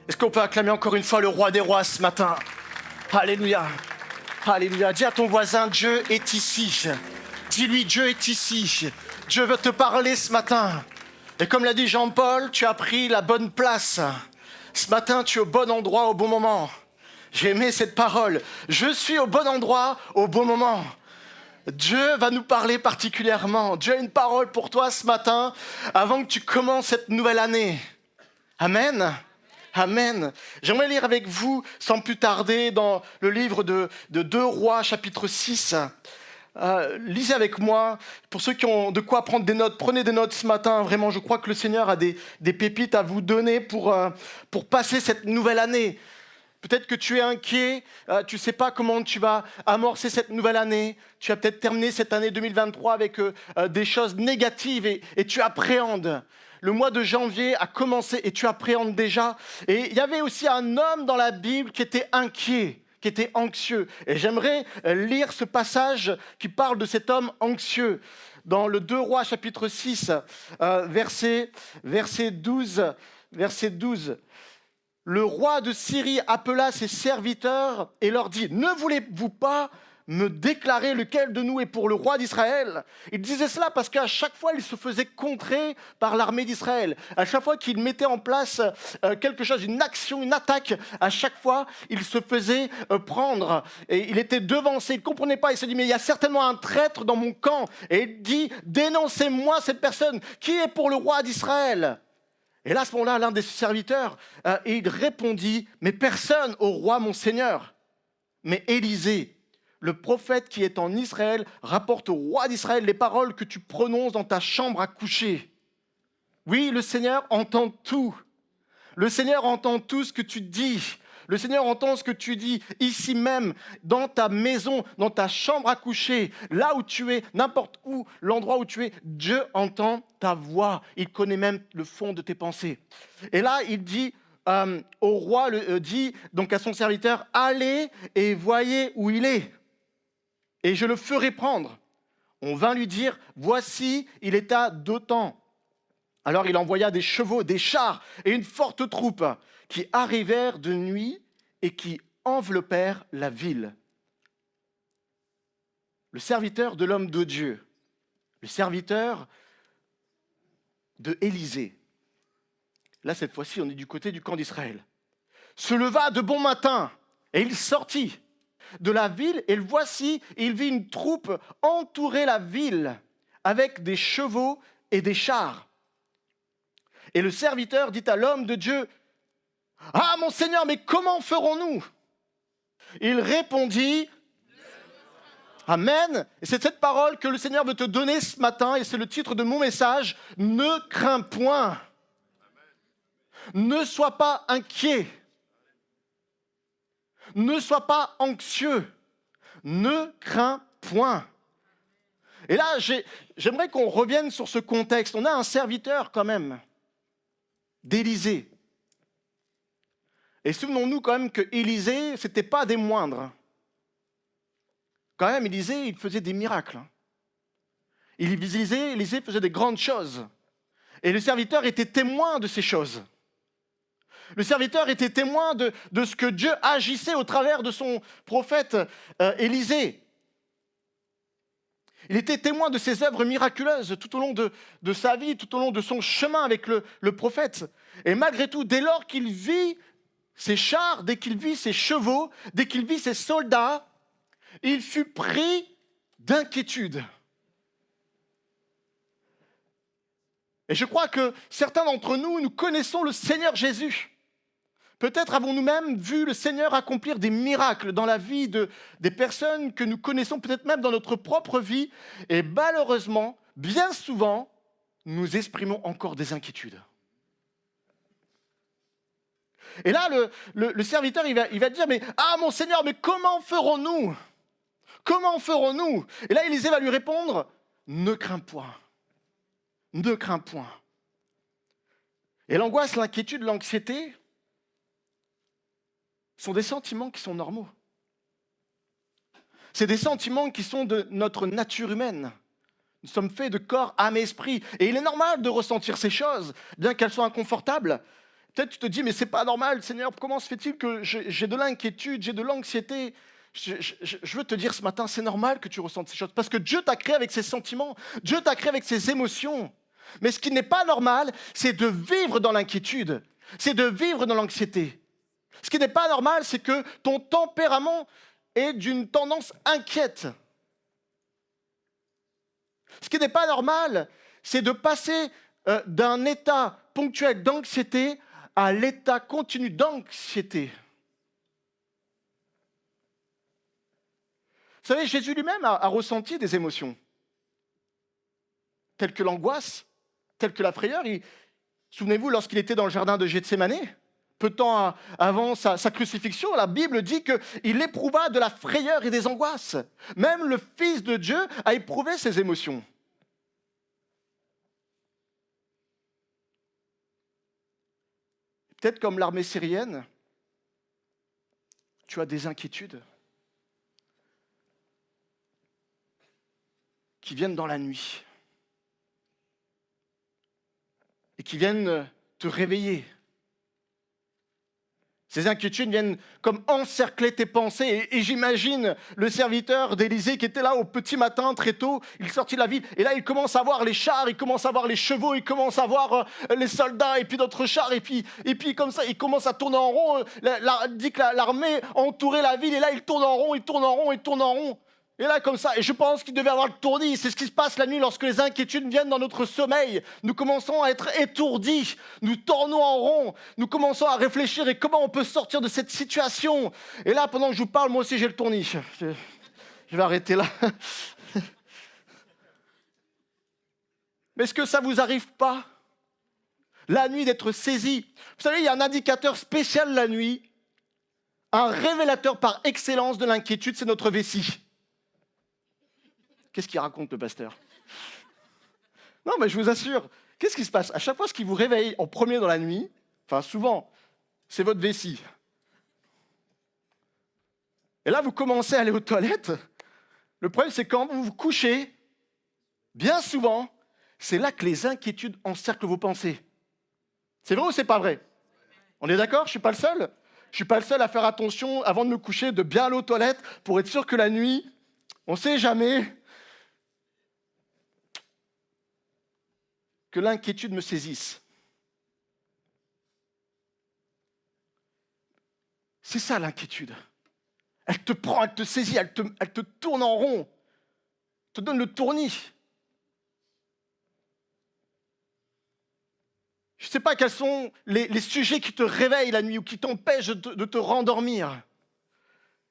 Est-ce qu'on peut acclamer encore une fois le roi des rois ce matin? Alléluia. Alléluia. Dis à ton voisin, Dieu est ici. Dis-lui, Dieu est ici. Dieu veut te parler ce matin. Et comme l'a dit Jean-Paul, tu as pris la bonne place. Ce matin, tu es au bon endroit au bon moment. J'ai aimé cette parole. Je suis au bon endroit au bon moment. Dieu va nous parler particulièrement. Dieu a une parole pour toi ce matin avant que tu commences cette nouvelle année. Amen. Amen. J'aimerais lire avec vous, sans plus tarder, dans le livre de 2 Rois, chapitre 6. Lisez avec moi. Pour ceux qui ont de quoi prendre des notes, prenez des notes ce matin. Vraiment, je crois que le Seigneur a des pépites à vous donner pour passer cette nouvelle année. Peut-être que tu es inquiet, tu ne sais pas comment tu vas amorcer cette nouvelle année. Tu as peut-être terminé cette année 2023 avec des choses négatives et tu appréhendes. Le mois de janvier a commencé et tu appréhendes déjà. Et il y avait aussi un homme dans la Bible qui était inquiet, qui était anxieux. Et j'aimerais lire ce passage qui parle de cet homme anxieux. Dans le 2 Rois chapitre 6, verset 12. Le roi de Syrie appela ses serviteurs et leur dit « Ne voulez-vous pas me déclarer lequel de nous est pour le roi d'Israël ?» Il disait cela parce qu'à chaque fois, il se faisait contrer par l'armée d'Israël. À chaque fois qu'il mettait en place quelque chose, une action, une attaque, à chaque fois, il se faisait prendre. Et il était devancé, il ne comprenait pas. Il se dit « Mais il y a certainement un traître dans mon camp. » Et il dit « Dénoncez-moi cette personne. Qui est pour le roi d'Israël ?» Et là, à ce moment-là, l'un des serviteurs, il répondit « Mais personne au roi mon Seigneur. » Mais Élisée, le prophète qui est en Israël, rapporte au roi d'Israël les paroles que tu prononces dans ta chambre à coucher. Oui, le Seigneur entend tout. Le Seigneur entend tout ce que tu dis. Le Seigneur entend ce que tu dis ici même, dans ta maison, dans ta chambre à coucher, là où tu es, n'importe où, l'endroit où tu es. Dieu entend ta voix. Il connaît même le fond de tes pensées. Et là, il dit au roi, dit donc à son serviteur, allez et voyez où il est, et je le ferai prendre. On vint lui dire, voici, il est à Dothan. Alors il envoya des chevaux, des chars et une forte troupe qui arrivèrent de nuit et qui enveloppèrent la ville. Le serviteur de l'homme de Dieu, le serviteur de Élisée, là cette fois-ci on est du côté du camp d'Israël, se leva de bon matin et il sortit de la ville et voici, il vit une troupe entourer la ville avec des chevaux et des chars. Et le serviteur dit à l'homme de Dieu, « Ah, mon Seigneur, mais comment ferons-nous » Il répondit, « Amen » Et c'est cette parole que le Seigneur veut te donner ce matin, et c'est le titre de mon message, « Ne crains point ». Ne sois pas inquiet. Ne sois pas anxieux. Ne crains point. Et là, j'aimerais qu'on revienne sur ce contexte. On a un serviteur quand même, d'Élisée. Et souvenons-nous quand même que Élisée, ce n'était pas des moindres. Quand même, Élisée, il faisait des miracles. Élisée faisait des grandes choses. Et le serviteur était témoin de ces choses. Le serviteur était témoin de ce que Dieu agissait au travers de son prophète Élisée. Il était témoin de ses œuvres miraculeuses tout au long de sa vie, tout au long de son chemin avec le prophète. Et malgré tout, dès lors qu'il vit ses chars, dès qu'il vit ses chevaux, dès qu'il vit ses soldats, il fut pris d'inquiétude. Et je crois que certains d'entre nous, nous connaissons le Seigneur Jésus. Peut-être avons-nous même vu le Seigneur accomplir des miracles dans la vie des personnes que nous connaissons, peut-être même dans notre propre vie. Et malheureusement, bien souvent, nous exprimons encore des inquiétudes. Et là, le serviteur, il va dire, mais « Ah, mon Seigneur, mais comment ferons-nous ? Comment ferons-nous » Et là, Élisée va lui répondre, « Ne crains point. Ne crains point. » Et l'angoisse, l'inquiétude, l'anxiété sont des sentiments qui sont normaux. C'est des sentiments qui sont de notre nature humaine. Nous sommes faits de corps, âme et esprit. Et il est normal de ressentir ces choses, bien qu'elles soient inconfortables, Peut-être tu te dis, mais c'est pas normal, Seigneur, comment se fait-il que j'ai de l'inquiétude, j'ai de l'anxiété? Je veux te dire ce matin, c'est normal que tu ressentes ces choses, parce que Dieu t'a créé avec ses sentiments, Dieu t'a créé avec ses émotions. Mais ce qui n'est pas normal, c'est de vivre dans l'inquiétude, c'est de vivre dans l'anxiété. Ce qui n'est pas normal, c'est que ton tempérament est d'une tendance inquiète. Ce qui n'est pas normal, c'est de passer d'un état ponctuel d'anxiété à l'état continu d'anxiété. Vous savez, Jésus lui-même a ressenti des émotions, telles que l'angoisse, telles que la frayeur. Souvenez-vous, lorsqu'il était dans le jardin de Gethsémani, peu de temps avant sa crucifixion, la Bible dit qu'il éprouva de la frayeur et des angoisses. Même le Fils de Dieu a éprouvé ces émotions. Peut-être comme l'armée syrienne, tu as des inquiétudes qui viennent dans la nuit et qui viennent te réveiller. Ces inquiétudes viennent comme encercler tes pensées. Et j'imagine le serviteur d'Élysée qui était là au petit matin, très tôt, il sortit de la ville, et là il commence à voir les chars, il commence à voir les chevaux, il commence à voir les soldats, et puis d'autres chars, et puis comme ça, il commence à tourner en rond. Il dit que l'armée entourait la ville, et là il tourne en rond, il tourne en rond, il tourne en rond. Et là, comme ça, et je pense qu'il devait avoir le tournis. C'est ce qui se passe la nuit lorsque les inquiétudes viennent dans notre sommeil. Nous commençons à être étourdis, nous tournons en rond, nous commençons à réfléchir et comment on peut sortir de cette situation. Et là, pendant que je vous parle, moi aussi j'ai le tournis. Je vais arrêter là. Mais est-ce que ça ne vous arrive pas, la nuit, d'être saisi? Vous savez, il y a un indicateur spécial la nuit, un révélateur par excellence de l'inquiétude, c'est notre vessie. Qu'est-ce qu'il raconte, le pasteur? Non, mais je vous assure, qu'est-ce qui se passe? À chaque fois, ce qui vous réveille en premier dans la nuit, enfin souvent, c'est votre vessie. Et là, vous commencez à aller aux toilettes. Le problème, c'est quand vous vous couchez, bien souvent, c'est là que les inquiétudes encerclent vos pensées. C'est vrai ou c'est pas vrai? On est d'accord? Je suis pas le seul? Je suis pas le seul à faire attention, avant de me coucher, de bien aller aux toilettes, pour être sûr que la nuit, on ne sait jamais, que l'inquiétude me saisisse. C'est ça l'inquiétude. Elle te prend, elle te saisit, elle te tourne en rond, te donne le tournis. Je ne sais pas quels sont les sujets qui te réveillent la nuit ou qui t'empêchent de te rendormir.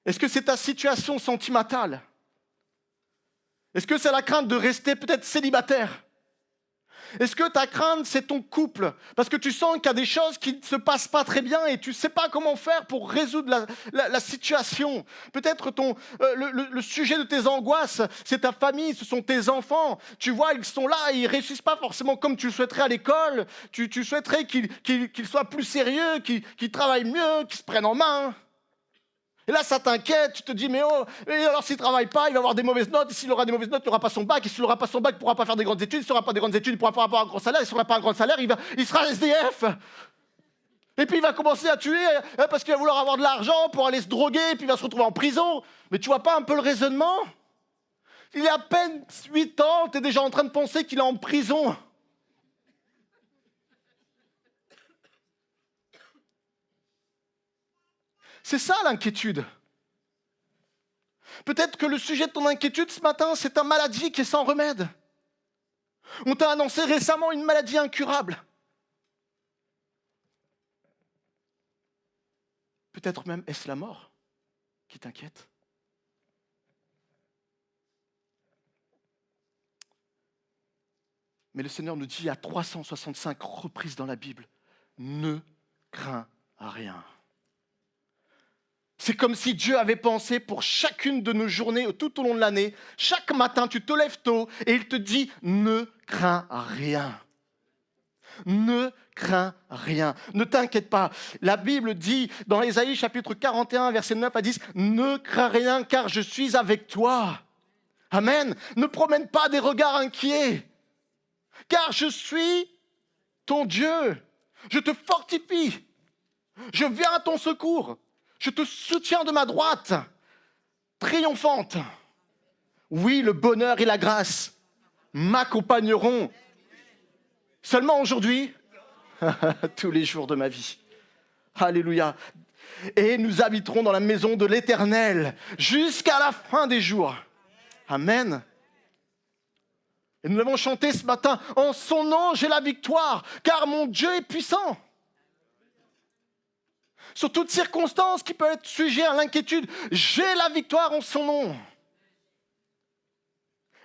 Est-ce que c'est ta situation sentimentale? Est-ce que c'est la crainte de rester peut-être célibataire? Est-ce que ta crainte, c'est ton couple? Parce que tu sens qu'il y a des choses qui ne se passent pas très bien et tu ne sais pas comment faire pour résoudre la situation. Peut-être le sujet de tes angoisses, c'est ta famille, ce sont tes enfants. Tu vois, ils sont là, ils ne réussissent pas forcément comme tu le souhaiterais à l'école. Tu souhaiterais qu'ils soient plus sérieux, qu'ils travaillent mieux, qu'ils se prennent en main. Et là, ça t'inquiète, tu te dis, mais oh, et alors s'il ne travaille pas, il va avoir des mauvaises notes, et s'il aura des mauvaises notes, il n'aura pas son bac, et s'il n'aura pas son bac, il ne pourra pas faire des grandes études, s'il n'aura pas des grandes études, il ne pourra pas avoir un grand salaire, et s'il n'aura pas un grand salaire, il sera SDF. Et puis il va commencer à tuer, parce qu'il va vouloir avoir de l'argent pour aller se droguer, et puis il va se retrouver en prison. Mais tu vois pas un peu le raisonnement? Il y a à peine 8 ans, tu es déjà en train de penser qu'il est en prison. C'est ça l'inquiétude. Peut-être que le sujet de ton inquiétude ce matin, c'est ta maladie qui est sans remède. On t'a annoncé récemment une maladie incurable. Peut-être même est-ce la mort qui t'inquiète. Mais le Seigneur nous dit à 365 reprises dans la Bible, ne crains rien. C'est comme si Dieu avait pensé pour chacune de nos journées tout au long de l'année. Chaque matin, tu te lèves tôt et il te dit « Ne crains rien ». Ne crains rien. Ne t'inquiète pas. La Bible dit dans Ésaïe chapitre 41, verset 9 à 10 « Ne crains rien car je suis avec toi ». Amen. Ne promène pas des regards inquiets car je suis ton Dieu. Je te fortifie. Je viens à ton secours. Je te soutiens de ma droite, triomphante. Oui, le bonheur et la grâce m'accompagneront. Seulement aujourd'hui, tous les jours de ma vie. Alléluia. Et nous habiterons dans la maison de l'Éternel jusqu'à la fin des jours. Amen. Et nous l'avons chanté ce matin. En son nom, j'ai la victoire, car mon Dieu est puissant. Sur toute circonstance qui peut être sujet à l'inquiétude, j'ai la victoire en son nom.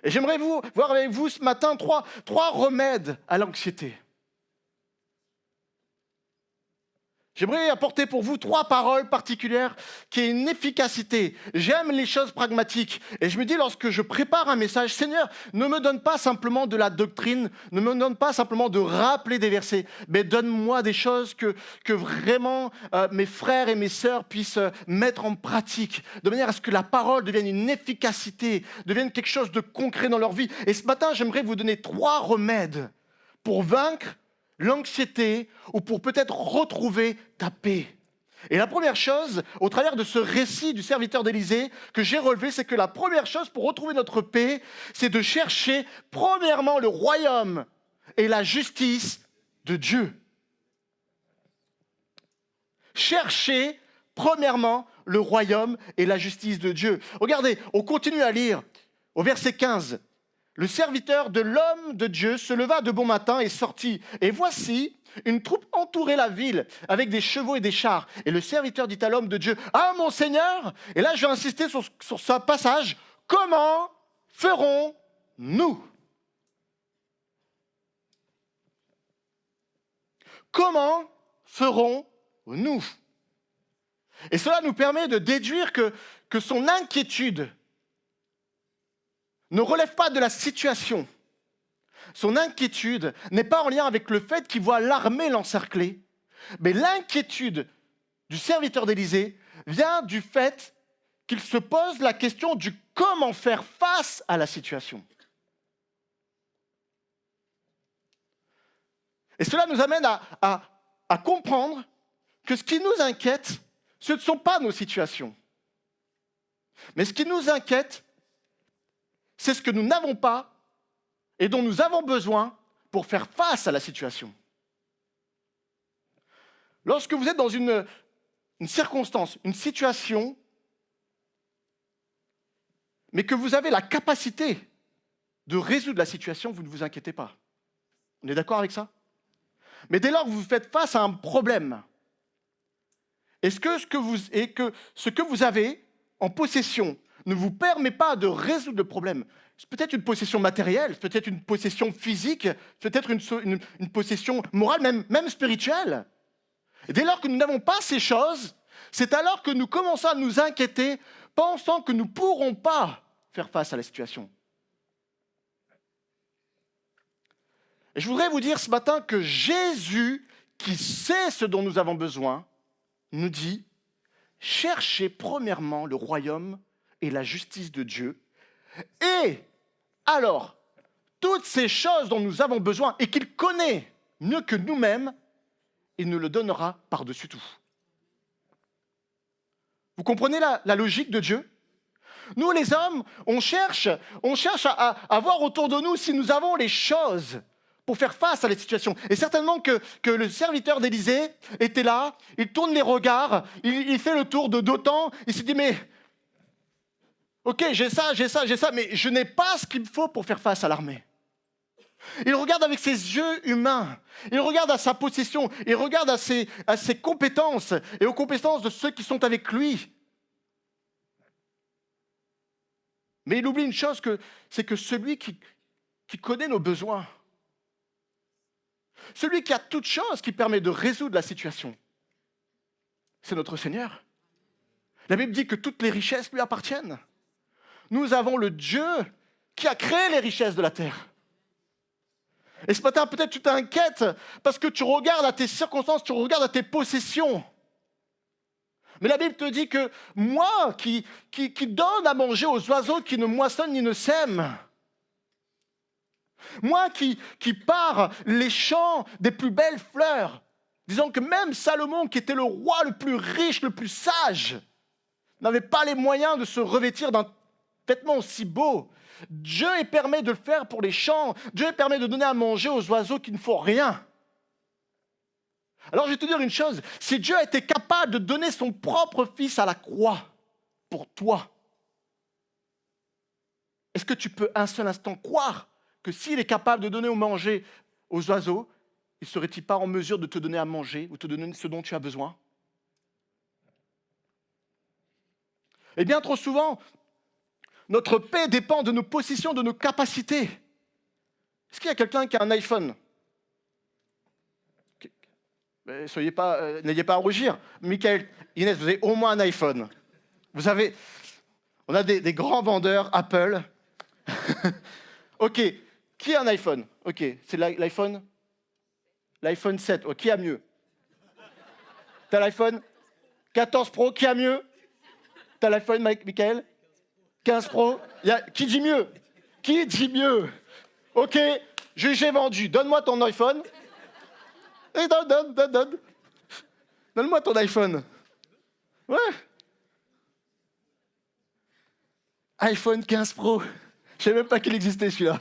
Et j'aimerais voir avec vous ce matin trois remèdes à l'anxiété. J'aimerais apporter pour vous 3 paroles particulières qui aient une efficacité. J'aime les choses pragmatiques. Et je me dis, lorsque je prépare un message, Seigneur, ne me donne pas simplement de la doctrine, ne me donne pas simplement de rappeler des versets, mais donne-moi des choses que vraiment mes frères et mes sœurs puissent mettre en pratique, de manière à ce que la parole devienne une efficacité, devienne quelque chose de concret dans leur vie. Et ce matin, j'aimerais vous donner 3 remèdes pour vaincre l'anxiété ou pour peut-être retrouver ta paix. Et la première chose, au travers de ce récit du serviteur d'Élysée que j'ai relevé, c'est que la première chose pour retrouver notre paix, c'est de chercher premièrement le royaume et la justice de Dieu. Chercher premièrement le royaume et la justice de Dieu. Regardez, on continue à lire au verset 15. Le serviteur de l'homme de Dieu se leva de bon matin et sortit. Et voici, une troupe entourait la ville avec des chevaux et des chars. Et le serviteur dit à l'homme de Dieu, « Ah, mon Seigneur !» Et là, je vais insister sur ce passage. « Comment ferons-nous » Comment ferons-nous ? Et cela nous permet de déduire que son inquiétude ne relève pas de la situation. Son inquiétude n'est pas en lien avec le fait qu'il voit l'armée l'encercler, mais l'inquiétude du serviteur d'Élysée vient du fait qu'il se pose la question du comment faire face à la situation. Et cela nous amène à comprendre que ce qui nous inquiète, ce ne sont pas nos situations. Mais ce qui nous inquiète, c'est ce que nous n'avons pas et dont nous avons besoin pour faire face à la situation. Lorsque vous êtes dans une circonstance, une situation, mais que vous avez la capacité de résoudre la situation, vous ne vous inquiétez pas. On est d'accord avec ça ? Mais dès lors que vous faites face à un problème, est-ce que ce que vous avez en possession ne vous permet pas de résoudre le problème. C'est peut-être une possession matérielle, peut-être une possession physique, peut-être une possession morale, même spirituelle. Et dès lors que nous n'avons pas ces choses, c'est alors que nous commençons à nous inquiéter, pensant que nous ne pourrons pas faire face à la situation. Et je voudrais vous dire ce matin que Jésus, qui sait ce dont nous avons besoin, nous dit « Cherchez premièrement le royaume et la justice de Dieu, et alors, toutes ces choses dont nous avons besoin et qu'il connaît mieux que nous-mêmes, il nous le donnera par-dessus tout. » Vous comprenez la logique de Dieu ? Nous, les hommes, on cherche à voir autour de nous si nous avons les choses pour faire face à la situation. Et certainement que le serviteur d'Élysée était là, il tourne les regards, il fait le tour de Dothan, il se dit, mais ok, j'ai ça, mais je n'ai pas ce qu'il me faut pour faire face à l'armée. Il regarde avec ses yeux humains, il regarde à sa possession, il regarde à ses compétences et aux compétences de ceux qui sont avec lui. Mais il oublie une chose, c'est que celui qui connaît nos besoins, celui qui a toute chose qui permet de résoudre la situation, c'est notre Seigneur. La Bible dit que toutes les richesses lui appartiennent. Nous avons le Dieu qui a créé les richesses de la terre. Et ce matin, peut-être tu t'inquiètes parce que tu regardes à tes circonstances, tu regardes à tes possessions. Mais la Bible te dit que moi qui donne à manger aux oiseaux qui ne moissonnent ni ne sèment, moi qui pars les champs des plus belles fleurs, disant que même Salomon, qui était le roi le plus riche, le plus sage, n'avait pas les moyens de se revêtir d'un vêtement aussi beau. Dieu permet de le faire pour les champs. Dieu permet de donner à manger aux oiseaux qui ne font rien. Alors je vais te dire une chose, si Dieu a été capable de donner son propre fils à la croix pour toi, est-ce que tu peux un seul instant croire que s'il est capable de donner à manger aux oiseaux, il ne serait-il pas en mesure de te donner à manger ou te donner ce dont tu as besoin? Et bien trop souvent, notre paix dépend de nos positions, de nos capacités. Est-ce qu'il y a quelqu'un qui a un iPhone? N'ayez pas à rougir. Michael, Inès, vous avez au moins un iPhone. On a des grands vendeurs Apple. Ok, qui a un iPhone? Ok, c'est l'iPhone? L'iPhone 7, oh, qui a mieux? T'as l'iPhone 14 Pro, qui a mieux? T'as l'iPhone, Michael? 15 Pro? Qui dit mieux? Qui dit mieux? Ok, j'ai vendu. Donne-moi ton iPhone. Et donne. Donne-moi ton iPhone. Ouais. iPhone 15 Pro. Je savais même pas qu'il existait celui-là.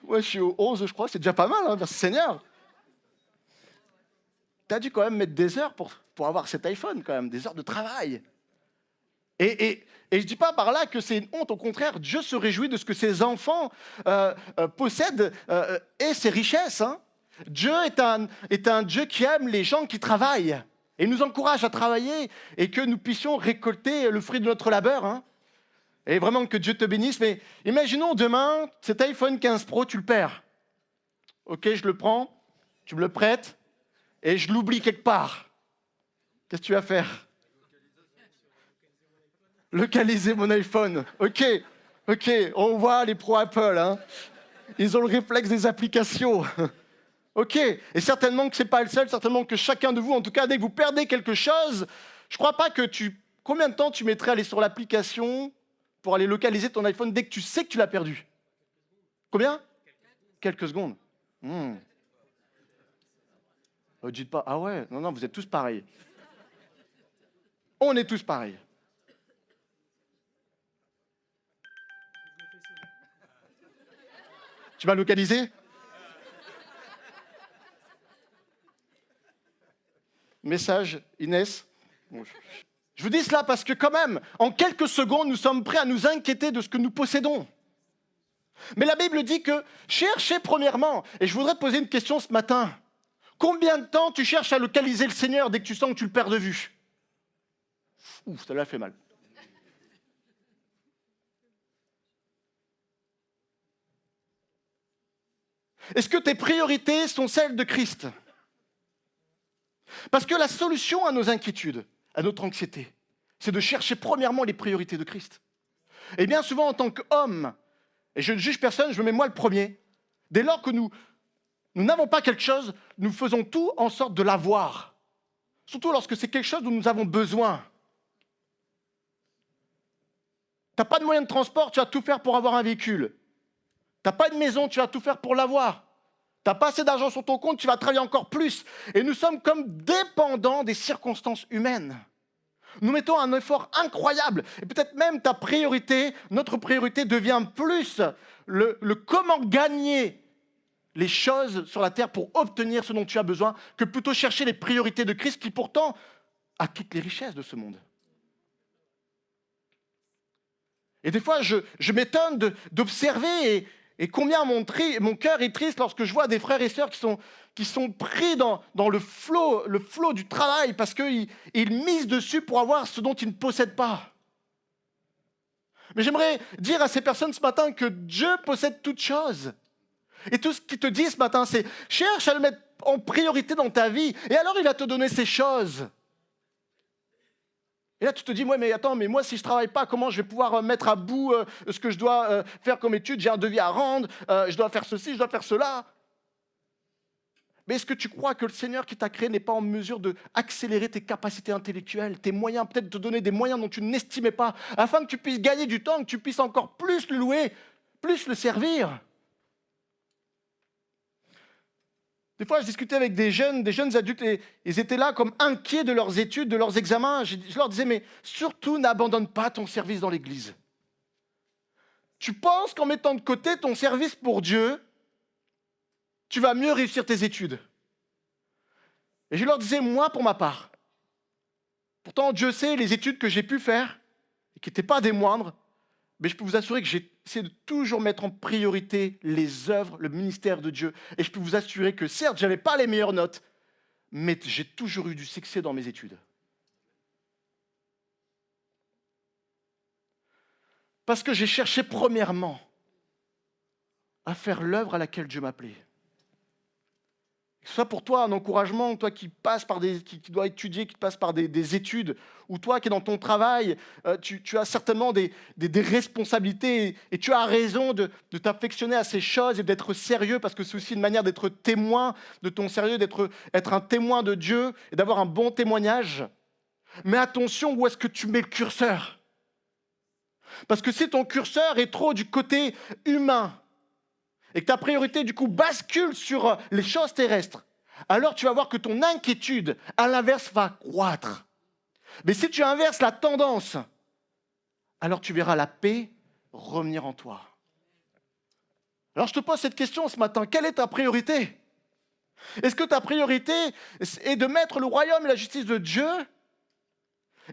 Moi, je suis au 11, je crois. C'est déjà pas mal, hein, merci Seigneur. T'as dû quand même mettre des heures pour avoir cet iPhone, quand même, des heures de travail. Et je ne dis pas par là que c'est une honte. Au contraire, Dieu se réjouit de ce que ses enfants possèdent et ses richesses. Hein. Dieu est un Dieu qui aime les gens qui travaillent et nous encourage à travailler et que nous puissions récolter le fruit de notre labeur. Hein. Et vraiment que Dieu te bénisse. Mais imaginons demain, cet iPhone 15 Pro, tu le perds. Ok, je le prends, tu me le prêtes et je l'oublie quelque part. Qu'est-ce que tu vas faire? Localiser mon iPhone. Ok, on voit les pros Apple. Hein. Ils ont le réflexe des applications. Ok, et certainement que ce n'est pas le seul, certainement que chacun de vous, en tout cas, dès que vous perdez quelque chose, je ne crois pas que Combien de temps tu mettrais à aller sur l'application pour aller localiser ton iPhone dès que tu sais que tu l'as perdu? Combien? Quelques secondes. Dites pas, ah ouais, non, vous êtes tous pareils. On est tous pareils. Tu vas localiser? Message, Inès. Je vous dis cela parce que quand même, en quelques secondes, nous sommes prêts à nous inquiéter de ce que nous possédons. Mais la Bible dit que cherchez premièrement. Et je voudrais te poser une question ce matin. Combien de temps tu cherches à localiser le Seigneur dès que tu sens que tu le perds de vue? Ouf, ça l'a fait mal. Est-ce que tes priorités sont celles de Christ? Parce que la solution à nos inquiétudes, à notre anxiété, c'est de chercher premièrement les priorités de Christ. Et bien souvent, en tant qu'homme, et je ne juge personne, je me mets moi le premier, dès lors que nous n'avons pas quelque chose, nous faisons tout en sorte de l'avoir. Surtout lorsque c'est quelque chose dont nous avons besoin. Tu n'as pas de moyen de transport, tu vas tout faire pour avoir un véhicule. Tu n'as pas de maison, tu vas tout faire pour l'avoir. Tu n'as pas assez d'argent sur ton compte, tu vas travailler encore plus. Et nous sommes comme dépendants des circonstances humaines. Nous mettons un effort incroyable. Et peut-être même ta priorité, notre priorité devient plus le comment gagner les choses sur la terre pour obtenir ce dont tu as besoin, que plutôt chercher les priorités de Christ qui pourtant acquitte les richesses de ce monde. Et des fois, je m'étonne d'observer et combien mon cœur est triste lorsque je vois des frères et sœurs qui sont pris dans le flot du travail parce qu'ils misent dessus pour avoir ce dont ils ne possèdent pas. Mais j'aimerais dire à ces personnes ce matin que Dieu possède toutes choses. Et tout ce qu'il te dit ce matin, c'est cherche à le mettre en priorité dans ta vie et alors il va te donner ces choses. Et là, tu te dis, ouais, mais attends, mais moi, si je ne travaille pas, comment je vais pouvoir mettre à bout ce que je dois faire comme étude? J'ai un devis à rendre, je dois faire ceci, je dois faire cela. Mais est-ce que tu crois que le Seigneur qui t'a créé n'est pas en mesure d'accélérer tes capacités intellectuelles, tes moyens, peut-être te donner des moyens dont tu n'estimais pas, afin que tu puisses gagner du temps, que tu puisses encore plus le louer, plus le servir? Des fois, je discutais avec des jeunes adultes, et ils étaient là comme inquiets de leurs études, de leurs examens. Je leur disais, mais surtout, n'abandonne pas ton service dans l'Église. Tu penses qu'en mettant de côté ton service pour Dieu, tu vas mieux réussir tes études. Et je leur disais, moi, pour ma part, pourtant, Dieu sait les études que j'ai pu faire, et qui n'étaient pas des moindres, mais je peux vous assurer que j'ai essayé de toujours mettre en priorité les œuvres, le ministère de Dieu. Et je peux vous assurer que certes, je n'avais pas les meilleures notes, mais j'ai toujours eu du succès dans mes études. Parce que j'ai cherché premièrement à faire l'œuvre à laquelle Dieu m'appelait. Que ce soit pour toi un encouragement, toi qui passes par qui dois étudier, qui passe par des études, ou toi qui es dans ton travail, tu as certainement des responsabilités, et tu as raison de t'affectionner à ces choses et d'être sérieux, parce que c'est aussi une manière d'être témoin de ton sérieux, être un témoin de Dieu et d'avoir un bon témoignage. Mais attention, où est-ce que tu mets le curseur? Parce que si ton curseur est trop du côté humain, et que ta priorité, du coup, bascule sur les choses terrestres, alors tu vas voir que ton inquiétude, à l'inverse, va croître. Mais si tu inverses la tendance, alors tu verras la paix revenir en toi. Alors je te pose cette question ce matin, quelle est ta priorité? Est-ce que ta priorité est de mettre le royaume et la justice de Dieu?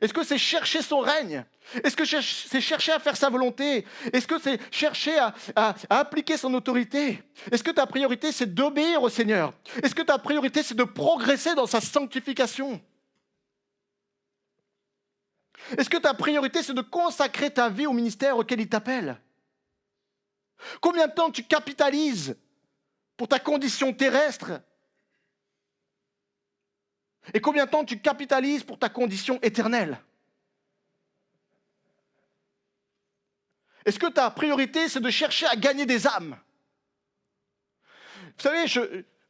Est-ce que c'est chercher son règne? Est-ce que c'est chercher à faire sa volonté? Est-ce que c'est chercher à appliquer son autorité? Est-ce que ta priorité, c'est d'obéir au Seigneur? Est-ce que ta priorité, c'est de progresser dans sa sanctification? Est-ce que ta priorité, c'est de consacrer ta vie au ministère auquel il t'appelle? Combien de temps tu capitalises pour ta condition terrestre? Et combien de temps tu capitalises pour ta condition éternelle? Est-ce que ta priorité, c'est de chercher à gagner des âmes? Vous savez,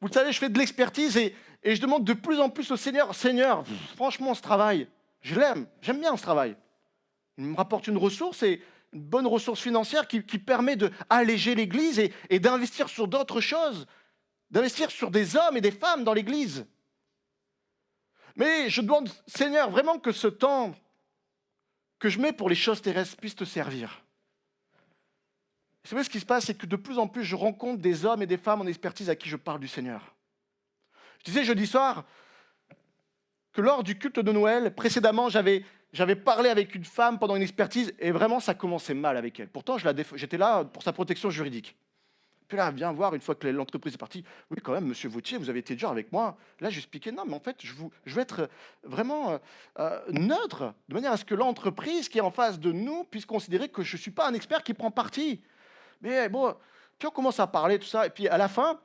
vous le savez, je fais de l'expertise, et je demande de plus en plus au Seigneur, Seigneur, franchement, ce travail, je l'aime, j'aime bien ce travail. Il me rapporte une ressource, et une bonne ressource financière qui permet d'alléger l'Église et d'investir sur d'autres choses, d'investir sur des hommes et des femmes dans l'Église. Mais je demande, Seigneur, vraiment que ce temps que je mets pour les choses terrestres puisse te servir. Vous savez, ce qui se passe, c'est que de plus en plus, je rencontre des hommes et des femmes en expertise à qui je parle du Seigneur. Je disais jeudi soir que lors du culte de Noël, précédemment, j'avais parlé avec une femme pendant une expertise, et vraiment, ça commençait mal avec elle. Pourtant, j'étais là pour sa protection juridique. Puis là, elle vient voir, une fois que l'entreprise est partie, oui, quand même, monsieur Vautier, vous avez été dur avec moi. Là, j'expliquais, non, mais en fait, je veux être vraiment neutre, de manière à ce que l'entreprise qui est en face de nous puisse considérer que je ne suis pas un expert qui prend parti. Mais bon, puis on commence à parler, tout ça, et puis à la fin,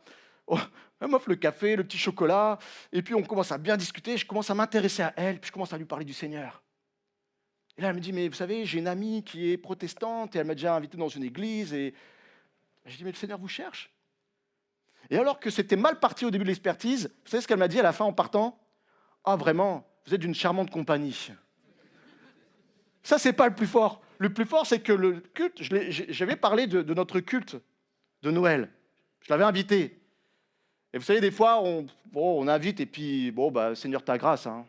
elle m'offre le café, le petit chocolat, et puis on commence à bien discuter, je commence à m'intéresser à elle, puis je commence à lui parler du Seigneur. Et là, elle me dit, mais vous savez, j'ai une amie qui est protestante, et elle m'a déjà invité dans une église, et je dis, mais le Seigneur vous cherche. Et alors que c'était mal parti au début de l'expertise, vous savez ce qu'elle m'a dit à la fin en partant? Ah, vraiment, vous êtes d'une charmante compagnie. Ça, c'est pas le plus fort. Le plus fort, c'est que le culte, j'avais parlé de notre culte de Noël. Je l'avais invité. Et vous savez, des fois, on invite, et puis, bon, bah, Seigneur, ta grâce. Hein.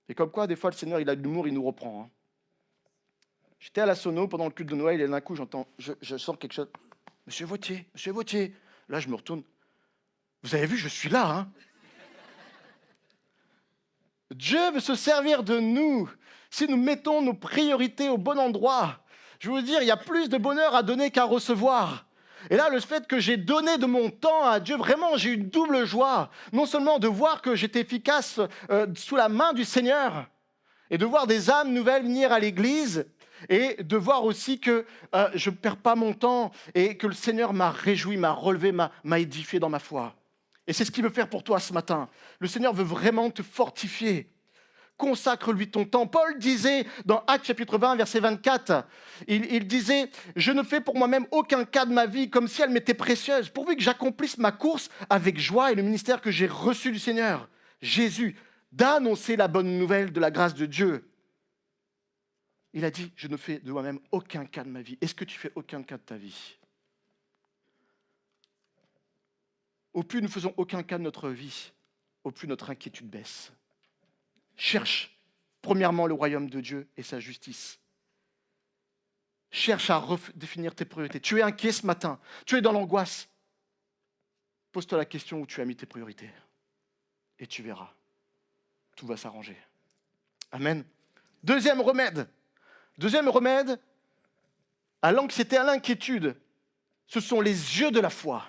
Et comme quoi, des fois, le Seigneur, il a de l'humour, il nous reprend. Hein. J'étais à la sono pendant le culte de Noël, et d'un coup, je sens quelque chose. Monsieur Vautier. Là, je me retourne. Vous avez vu, je suis là. Hein. Dieu veut se servir de nous si nous mettons nos priorités au bon endroit. Je veux vous dire, il y a plus de bonheur à donner qu'à recevoir. Et là, le fait que j'ai donné de mon temps à Dieu, vraiment, j'ai eu une double joie. Non seulement de voir que j'étais efficace sous la main du Seigneur, et de voir des âmes nouvelles venir à l'église, et de voir aussi que je ne perds pas mon temps, et que le Seigneur m'a réjoui, m'a relevé, m'a édifié dans ma foi. Et c'est ce qu'il veut faire pour toi ce matin. Le Seigneur veut vraiment te fortifier. Consacre-lui ton temps. Paul disait dans Actes chapitre 20, verset 24, il disait « Je ne fais pour moi-même aucun cas de ma vie comme si elle m'était précieuse, pourvu que j'accomplisse ma course avec joie et le ministère que j'ai reçu du Seigneur, Jésus, d'annoncer la bonne nouvelle de la grâce de Dieu. » Il a dit « Je ne fais de moi-même aucun cas de ma vie. » Est-ce que tu fais aucun cas de ta vie? au plus nous ne faisons aucun cas de notre vie, au plus notre inquiétude baisse. Cherche premièrement le royaume de Dieu et sa justice. Cherche à redéfinir tes priorités. Tu es inquiet ce matin, tu es dans l'angoisse. Pose-toi la question où tu as mis tes priorités. Et tu verras, tout va s'arranger. Amen. Deuxième remède à l'anxiété, à l'inquiétude, ce sont les yeux de la foi.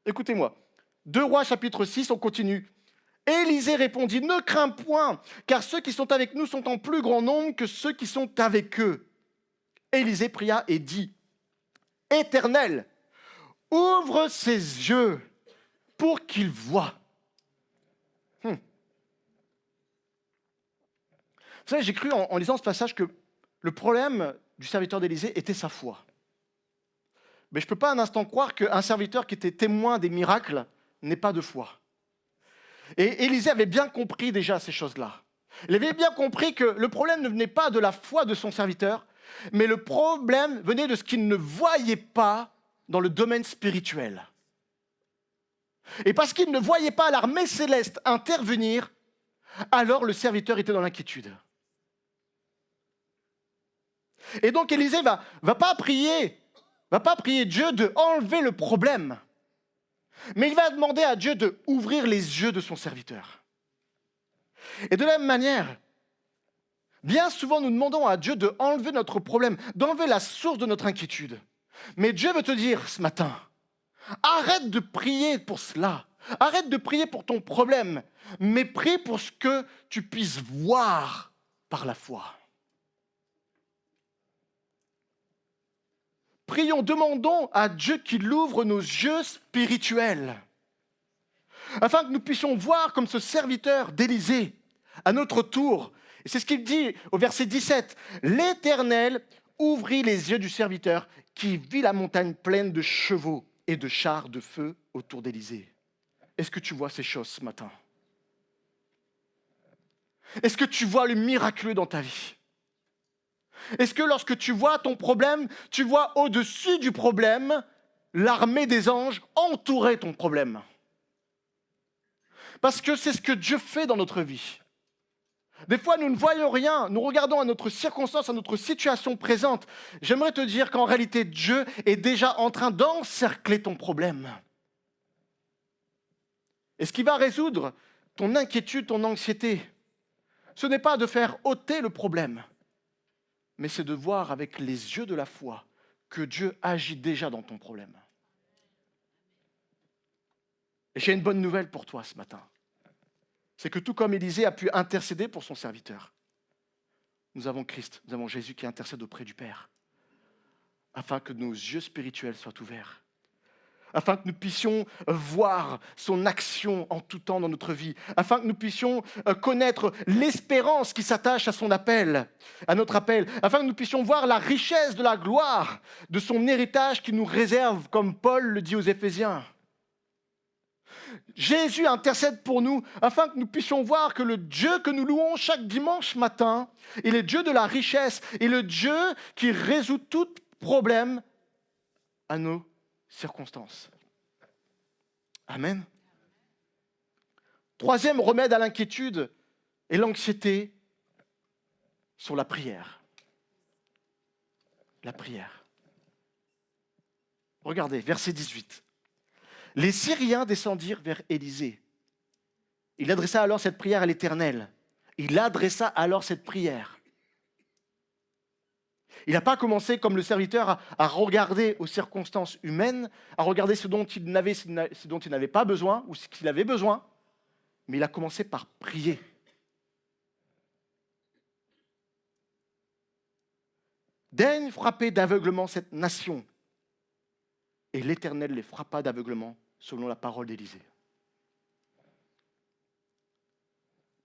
Écoutez-moi, 2 Rois chapitre 6, on continue. Élisée répondit, ne crains point, car ceux qui sont avec nous sont en plus grand nombre que ceux qui sont avec eux. Élisée pria et dit, Éternel, ouvre ses yeux pour qu'il voie. Vous savez, j'ai cru en lisant ce passage que le problème du serviteur d'Élisée était sa foi. Mais je ne peux pas un instant croire qu'un serviteur qui était témoin des miracles n'ait pas de foi. Et Élisée avait bien compris déjà ces choses-là. Il avait bien compris que le problème ne venait pas de la foi de son serviteur, mais le problème venait de ce qu'il ne voyait pas dans le domaine spirituel. Et parce qu'il ne voyait pas l'armée céleste intervenir, alors le serviteur était dans l'inquiétude. Et donc Élisée va pas prier Dieu de enlever le problème, mais il va demander à Dieu de ouvrir les yeux de son serviteur. Et de la même manière, bien souvent nous demandons à Dieu de enlever notre problème, d'enlever la source de notre inquiétude. Mais Dieu veut te dire ce matin, arrête de prier pour cela, arrête de prier pour ton problème, mais prie pour ce que tu puisses voir par la foi. Prions, demandons à Dieu qu'il ouvre nos yeux spirituels, afin que nous puissions voir comme ce serviteur d'Élisée, à notre tour. Et c'est ce qu'il dit au verset 17. L'Éternel ouvrit les yeux du serviteur qui vit la montagne pleine de chevaux et de chars de feu autour d'Élisée. Est-ce que tu vois ces choses ce matin? Est-ce que tu vois le miraculeux dans ta vie? Est-ce que lorsque tu vois ton problème, tu vois au-dessus du problème l'armée des anges entourer ton problème? Parce que c'est ce que Dieu fait dans notre vie. Des fois, nous ne voyons rien, nous regardons à notre circonstance, à notre situation présente. J'aimerais te dire qu'en réalité, Dieu est déjà en train d'encercler ton problème. Et ce qui va résoudre ton inquiétude, ton anxiété, ce n'est pas de faire ôter le problème, mais c'est de voir avec les yeux de la foi que Dieu agit déjà dans ton problème. Et j'ai une bonne nouvelle pour toi ce matin. C'est que tout comme Élisée a pu intercéder pour son serviteur, nous avons Christ, nous avons Jésus qui intercède auprès du Père, afin que nos yeux spirituels soient ouverts, afin que nous puissions voir son action en tout temps dans notre vie, afin que nous puissions connaître l'espérance qui s'attache à son appel, à notre appel, afin que nous puissions voir la richesse de la gloire de son héritage qui nous réserve, comme Paul le dit aux Éphésiens. Jésus intercède pour nous afin que nous puissions voir que le Dieu que nous louons chaque dimanche matin est le Dieu de la richesse et le Dieu qui résout tout problème à nos circonstances. Amen. Troisième remède à l'inquiétude et l'anxiété sur la prière. La prière. Regardez, verset 18. Les Syriens descendirent vers Élisée. Il adressa alors cette prière à l'Éternel. Il n'a pas commencé comme le serviteur à regarder aux circonstances humaines, à regarder ce dont il n'avait pas besoin ou ce qu'il avait besoin, mais il a commencé par prier. Daigne frapper d'aveuglement cette nation. Et l'Éternel les frappa d'aveuglement selon la parole d'Élisée.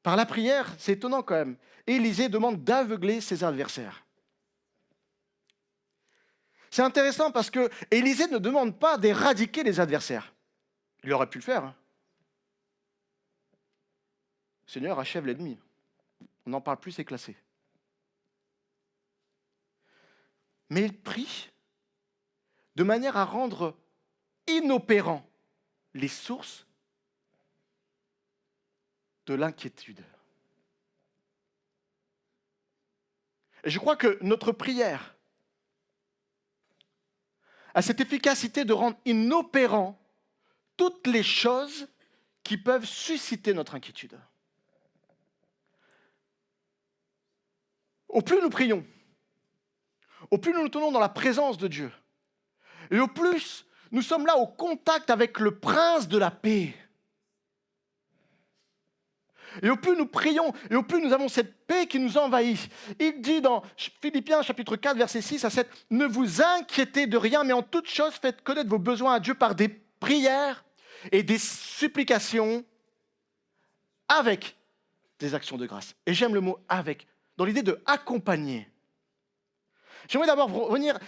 Par la prière, c'est étonnant quand même, Élisée demande d'aveugler ses adversaires. C'est intéressant parce que Élisée ne demande pas d'éradiquer les adversaires. Il aurait pu le faire. Seigneur, achève l'ennemi. On n'en parle plus, c'est classé. Mais il prie de manière à rendre inopérant les sources de l'inquiétude. Et je crois que notre prière a cette efficacité de rendre inopérants toutes les choses qui peuvent susciter notre inquiétude. Au plus nous prions, au plus nous nous tenons dans la présence de Dieu, et au plus nous sommes là au contact avec le prince de la paix, et au plus nous prions, et au plus nous avons cette paix qui nous envahit. Il dit dans Philippiens chapitre 4, versets 6 à 7, « Ne vous inquiétez de rien, mais en toute chose faites connaître vos besoins à Dieu par des prières et des supplications avec des actions de grâce. » Et j'aime le mot « avec », dans l'idée de accompagner. J'aimerais d'abord revenir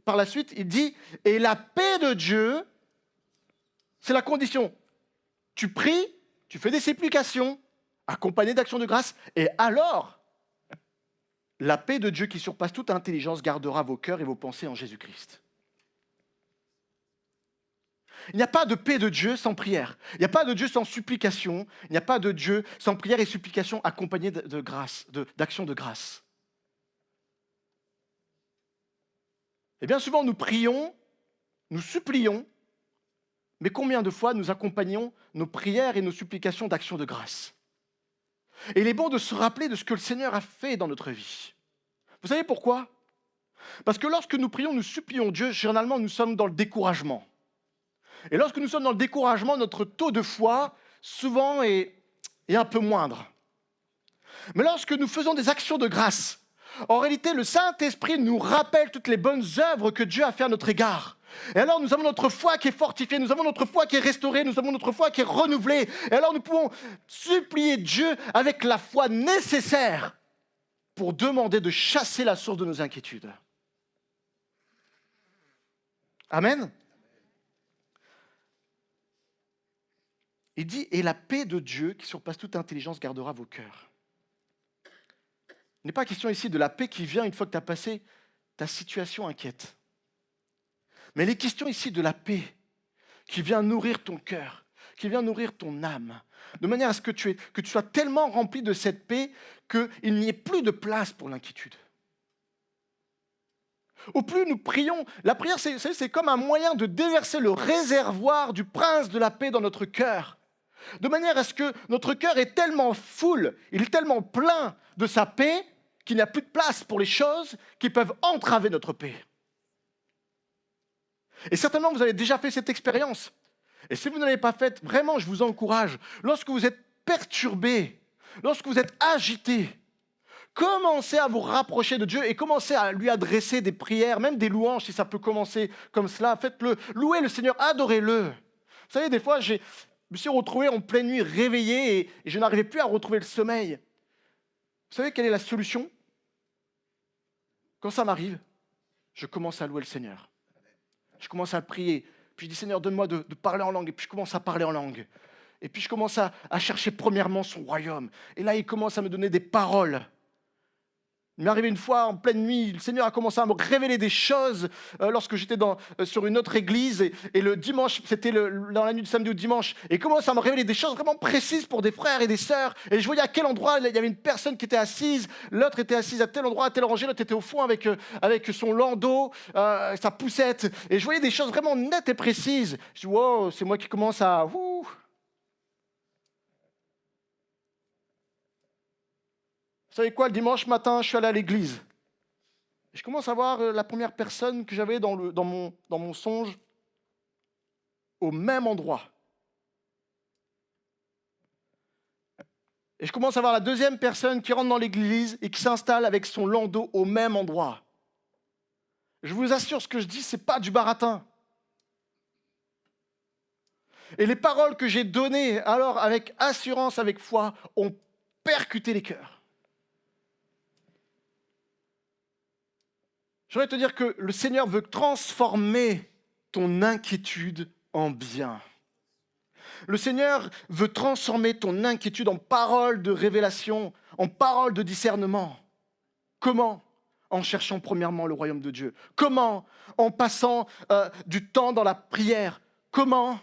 par la suite, il dit « Et la paix de Dieu, c'est la condition. Tu pries, tu fais des supplications, accompagné d'actions de grâce, et alors, la paix de Dieu qui surpasse toute intelligence gardera vos cœurs et vos pensées en Jésus-Christ. » Il n'y a pas de paix de Dieu sans prière. Il n'y a pas de Dieu sans supplication. Il n'y a pas de Dieu sans prière et supplication accompagnées de grâce, d'actions de grâce. Et bien souvent, nous prions, nous supplions, mais combien de fois nous accompagnons nos prières et nos supplications d'actions de grâce? Et il est bon de se rappeler de ce que le Seigneur a fait dans notre vie. Vous savez pourquoi? Parce que lorsque nous prions, nous supplions Dieu, généralement nous sommes dans le découragement. Et lorsque nous sommes dans le découragement, notre taux de foi, souvent, est un peu moindre. Mais lorsque nous faisons des actions de grâce, en réalité, le Saint-Esprit nous rappelle toutes les bonnes œuvres que Dieu a fait à notre égard. Et alors nous avons notre foi qui est fortifiée, nous avons notre foi qui est restaurée, nous avons notre foi qui est renouvelée. Et alors nous pouvons supplier Dieu avec la foi nécessaire pour demander de chasser la source de nos inquiétudes. Amen. Il dit, et la paix de Dieu qui surpasse toute intelligence gardera vos cœurs. Il n'est pas question ici de la paix qui vient une fois que tu as passé ta situation inquiète. Mais il est question ici de la paix qui vient nourrir ton cœur, qui vient nourrir ton âme, de manière à ce que tu sois tellement rempli de cette paix qu'il n'y ait plus de place pour l'inquiétude. Au plus nous prions, la prière c'est comme un moyen de déverser le réservoir du prince de la paix dans notre cœur, de manière à ce que notre cœur est tellement full, il est tellement plein de sa paix qu'il n'y a plus de place pour les choses qui peuvent entraver notre paix. Et certainement, vous avez déjà fait cette expérience. Et si vous ne l'avez pas faite, vraiment, je vous encourage. Lorsque vous êtes perturbé, lorsque vous êtes agité, commencez à vous rapprocher de Dieu et commencez à lui adresser des prières, même des louanges, si ça peut commencer comme cela. Faites-le, louez le Seigneur, adorez-le. Vous savez, des fois, je me suis retrouvé en pleine nuit réveillé et je n'arrivais plus à retrouver le sommeil. Vous savez quelle est la solution? Quand ça m'arrive, je commence à louer le Seigneur. Je commence à prier, puis je dis Seigneur, donne-moi de parler en langue, et puis je commence à parler en langue. Et puis je commence à chercher premièrement son royaume. Et là, il commence à me donner des paroles. Il m'est arrivé une fois, en pleine nuit, le Seigneur a commencé à me révéler des choses lorsque j'étais sur une autre église. Et le dimanche, c'était dans la nuit du samedi au dimanche. Et il commence à me révéler des choses vraiment précises pour des frères et des sœurs. Et je voyais à quel endroit il y avait une personne qui était assise. L'autre était assise à tel endroit, à tel rangée. L'autre était au fond avec son landau, sa poussette. Et je voyais des choses vraiment nettes et précises. Je dis, wow, c'est moi qui commence à... Vous savez quoi, le dimanche matin, je suis allé à l'église. Je commence à voir la première personne que j'avais dans mon songe au même endroit. Et je commence à voir la deuxième personne qui rentre dans l'église et qui s'installe avec son landau au même endroit. Je vous assure, ce que je dis, ce n'est pas du baratin. Et les paroles que j'ai données, alors avec assurance, avec foi, ont percuté les cœurs. Je voudrais te dire que le Seigneur veut transformer ton inquiétude en bien. Le Seigneur veut transformer ton inquiétude en parole de révélation, en parole de discernement. Comment? En cherchant premièrement le royaume de Dieu. Comment? En passant du temps dans la prière. Comment?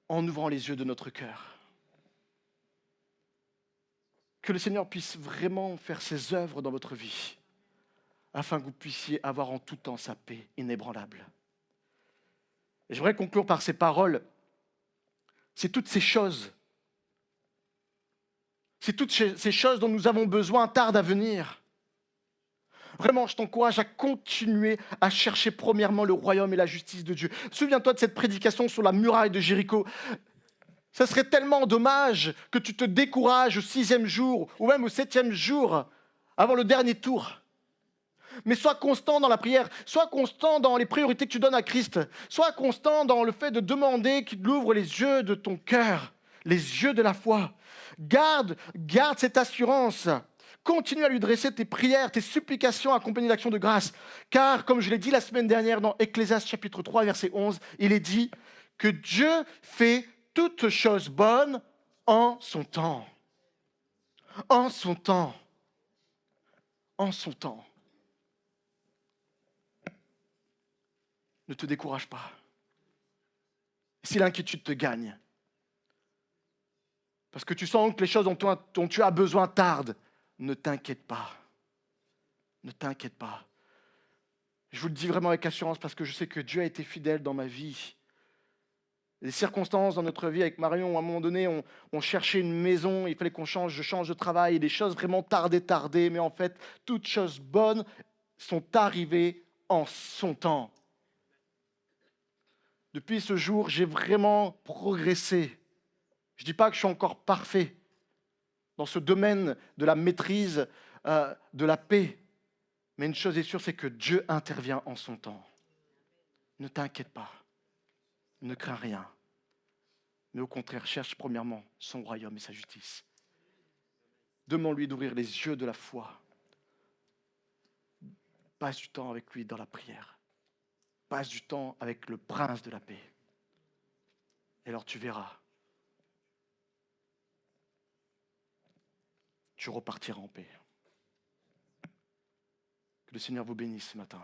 en ouvrant les yeux de notre cœur. Que le Seigneur puisse vraiment faire ses œuvres dans votre vie, afin que vous puissiez avoir en tout temps sa paix inébranlable. Et j'aimerais conclure par ces paroles. C'est toutes ces choses dont nous avons besoin tardent à venir. Vraiment, je t'encourage à continuer à chercher premièrement le royaume et la justice de Dieu. Souviens-toi de cette prédication sur la muraille de Jéricho. Ça serait tellement dommage que tu te décourages au 6e jour ou même au 7e jour avant le dernier tour. Mais sois constant dans la prière, sois constant dans les priorités que tu donnes à Christ, sois constant dans le fait de demander qu'il ouvre les yeux de ton cœur, les yeux de la foi. Garde cette assurance. Continue à lui dresser tes prières, tes supplications accompagnées d'actions de grâce. Car, comme je l'ai dit la semaine dernière dans Ecclésiaste chapitre 3, verset 11, il est dit que Dieu fait toutes choses bonnes en son temps. En son temps. En son temps. Ne te décourage pas. Si l'inquiétude te gagne, parce que tu sens que les choses dont tu as besoin tardent, ne t'inquiète pas. Ne t'inquiète pas. Je vous le dis vraiment avec assurance parce que je sais que Dieu a été fidèle dans ma vie. Les circonstances dans notre vie avec Marion, à un moment donné, on cherchait une maison, il fallait je change de travail, et les choses vraiment tardaient, mais en fait, toutes choses bonnes sont arrivées en son temps. Depuis ce jour, j'ai vraiment progressé. Je ne dis pas que je suis encore parfait dans ce domaine de la maîtrise, de la paix. Mais une chose est sûre, c'est que Dieu intervient en son temps. Ne t'inquiète pas. Ne crains rien. Mais au contraire, cherche premièrement son royaume et sa justice. Demande-lui d'ouvrir les yeux de la foi. Passe du temps avec lui dans la prière. Passe du temps avec le prince de la paix. Et alors tu verras. Tu repartiras en paix. Que le Seigneur vous bénisse ce matin.